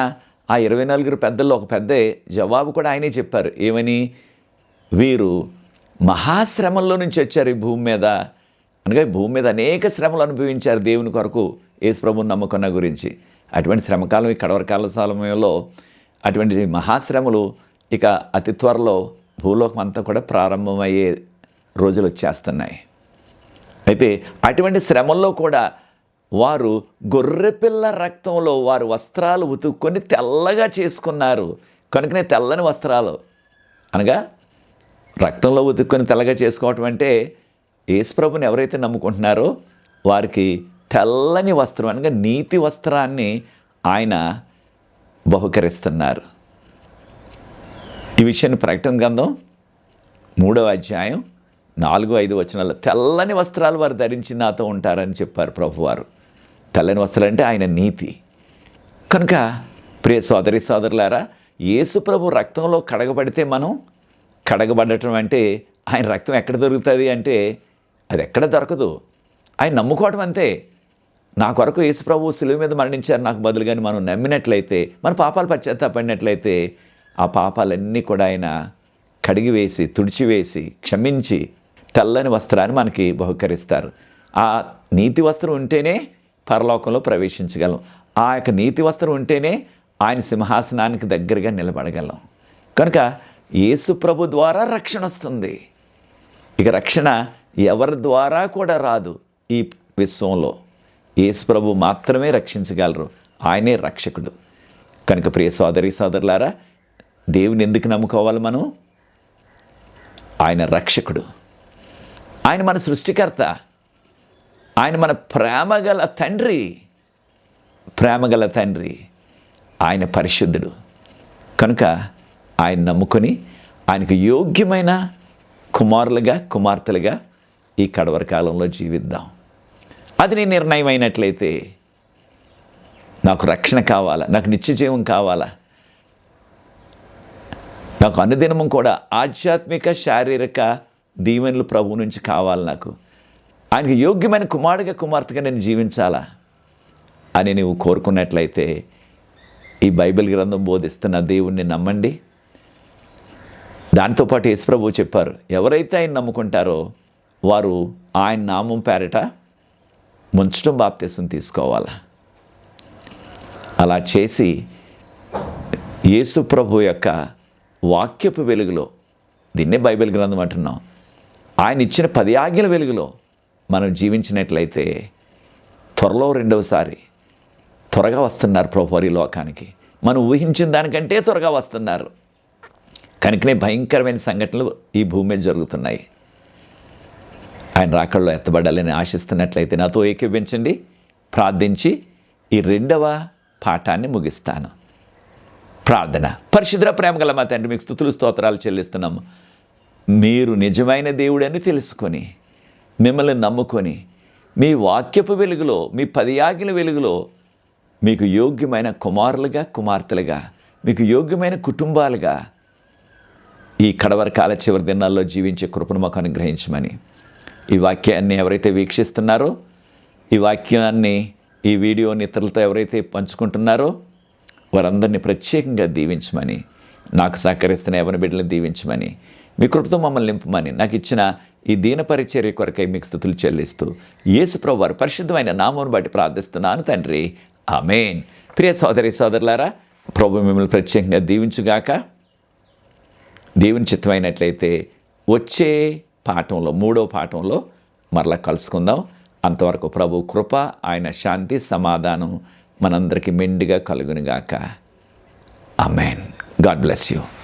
ఆ 24 పెద్దల్లో ఒక పెద్ద జవాబు కూడా ఆయనే చెప్పారు. ఏమని? వీరు మహాశ్రమంలో నుంచి వచ్చారు ఈ భూమి మీద, అనగా భూమి మీద అనేక శ్రమలు అనుభవించారు దేవుని కొరకు యేసు ప్రభువుని నమ్ముకున్న గురించి. అటువంటి శ్రమకాలం ఈ కడవరకాల సమయంలో అటువంటి మహాశ్రమలు ఇక అతి త్వరలో భూలోకం అంతా కూడా ప్రారంభమయ్యే రోజులు వచ్చేస్తున్నాయి. అయితే అటువంటి శ్రమల్లో కూడా వారు గొర్రెపిల్ల రక్తంలో వారు వస్త్రాలు ఉతుక్కొని తెల్లగా చేసుకున్నారు. కనుకనే తెల్లని వస్త్రాలు అనగా రక్తంలో ఉతుక్కొని తెల్లగా చేసుకోవటం అంటే యేసుప్రభుని ఎవరైతే నమ్ముకుంటున్నారో వారికి తెల్లని వస్త్రం అనగా నీతి వస్త్రాన్ని ఆయన బహుకరిస్తున్నారు. ఈ విషయాన్ని ప్రకటన గ్రంథం 3:4-5 తెల్లని వస్త్రాలు వారు ధరించి నాతో ఉంటారని చెప్పారు ప్రభువారు. తెల్లని వస్త్రాలు అంటే ఆయన నీతి. కనుక ప్రియ సోదరి సోదరులారా, యేసు ప్రభు రక్తంలో కడగబడితే మనం కడగబడటం అంటే ఆయన రక్తం ఎక్కడ దొరుకుతుంది అంటే అది ఎక్కడ దొరకదు, ఆయన నమ్ముకోవటం అంతే. నా కొరకు యేసు ప్రభు సిలువ మీద మరణించారు నాకు బదులుగాని మనం నమ్మినట్లయితే, మన పాపాలు పశ్చాత్తాపడినట్లయితే ఆ పాపాలన్నీ కూడా ఆయన కడిగివేసి తుడిచివేసి క్షమించి తెల్లని వస్త్రాన్ని మనకి బహుకరిస్తారు. ఆ నీతి వస్త్రం ఉంటేనే పరలోకంలో ప్రవేశించగలం. ఆ యొక్క నీతి వస్త్రం ఉంటేనే ఆయన సింహాసనానికి దగ్గరగా నిలబడగలం. కనుక యేసు ప్రభు ద్వారా రక్షణ వస్తుంది. ఇక రక్షణ ఎవరి ద్వారా కూడా రాదు ఈ విశ్వంలో. యేసు ప్రభు మాత్రమే రక్షించగలరు, ఆయనే రక్షకుడు. కనుక ప్రియ సోదరి సోదరులారా, దేవుని ఎందుకు నమ్ముకోవాలి మనం? ఆయన రక్షకుడు, ఆయన మన సృష్టికర్త, ఆయన మన ప్రేమగల తండ్రి, ఆయన పరిశుద్ధుడు. కనుక ఆయన నమ్ముకొని ఆయనకు యోగ్యమైన కుమారులుగా కుమార్తెలుగా ఈ కడవరి కాలంలో జీవిద్దాం. అది నీ నిర్ణయం అయినట్లయితే, నాకు రక్షణ కావాలా, నాకు నిత్యజీవం కావాలా, నాకు అనుదినము కూడా ఆధ్యాత్మిక శారీరక దీవెనలు ప్రభువు నుంచి కావాలి, నాకు ఆయనకు యోగ్యమైన కుమారుడిగా కుమార్తెగా నేను జీవించాలా అని నువ్వు కోరుకున్నట్లయితే ఈ బైబిల్ గ్రంథం బోధిస్తున్న దేవుణ్ణి నమ్మండి. దాంతోపాటు యేసు ప్రభువు చెప్పారు, ఎవరైతే ఆయన నమ్ముకుంటారో వారు ఆయన నామం పేరట ముంచడం బాప్తిసం తీసుకోవాలా. అలా చేసి యేసు ప్రభు యొక్క వాక్యపు వెలుగులో, దీన్నే బైబిల్ గ్రంథం అంటున్నాం, ఆయన ఇచ్చిన 10 ఆజ్ఞల వెలుగులో మనం జీవించినట్లయితే త్వరలో రెండవసారి త్వరగా వస్తున్నారు ప్రభువారి లోకానికి. మనం ఊహించిన దానికంటే త్వరగా వస్తున్నారు. కనుకనే భయంకరమైన సంఘటనలు ఈ భూమి మీద జరుగుతున్నాయి. ఆయన రాకడలో ఎత్తబడాలని ఆశిస్తున్నట్లయితే నాతో ఏకీభవించండి. ప్రార్థించి ఈ 2వ పాఠాన్ని ముగిస్తాను. ప్రార్థన. పరిశుద్ధ ప్రేమగల మా తండ్రి, మీకు స్తుతులు స్తోత్రాలు చెల్లిస్తున్నాము. మీరు నిజమైన దేవుడని తెలుసుకొని మిమ్మల్ని నమ్ముకొని మీ వాక్యపు వెలుగులో, మీ 10 ఆజ్ఞల వెలుగులో మీకు యోగ్యమైన కుమారులుగా కుమార్తెలుగా, మీకు యోగ్యమైన కుటుంబాలుగా ఈ కడవరి కాల చివరి దినాల్లో జీవించే కృపను మాకు అనుగ్రహించమని, ఈ వాక్యాన్ని ఎవరైతే వీక్షిస్తున్నారో, ఈ వాక్యాన్ని ఈ వీడియోని ఇతరులతో ఎవరైతే పంచుకుంటున్నారో వారందరినీ ప్రత్యేకంగా దీవించమని, నాకు సహకరిస్తున్న ఎవరి బిడ్డలను దీవించమని, మీ కృపతో మమ్మల్ని నింపమని, నాకు ఇచ్చిన ఈ దీన పరిచర్య కొరకై మీకు స్తుతులు చెల్లిస్తూ యేసు ప్రభువారి పరిశుద్ధమైన నామమును బట్టి ప్రార్థిస్తున్నాను తండ్రి. ఆమేన్. ప్రియ సోదరి సోదరులారా, ప్రభు మిమ్మల్ని ప్రత్యేకంగా దీవించుగాక. దేవుని చిత్తమైనట్లయితే వచ్చే పాఠంలో, 3వ పాఠంలో మరలా కలుసుకుందాం. అంతవరకు ప్రభు కృప, ఆయన శాంతి, సమాధానం మనందరికీ మెండుగా కలుగునుగాక. ఆమేన్. God bless you.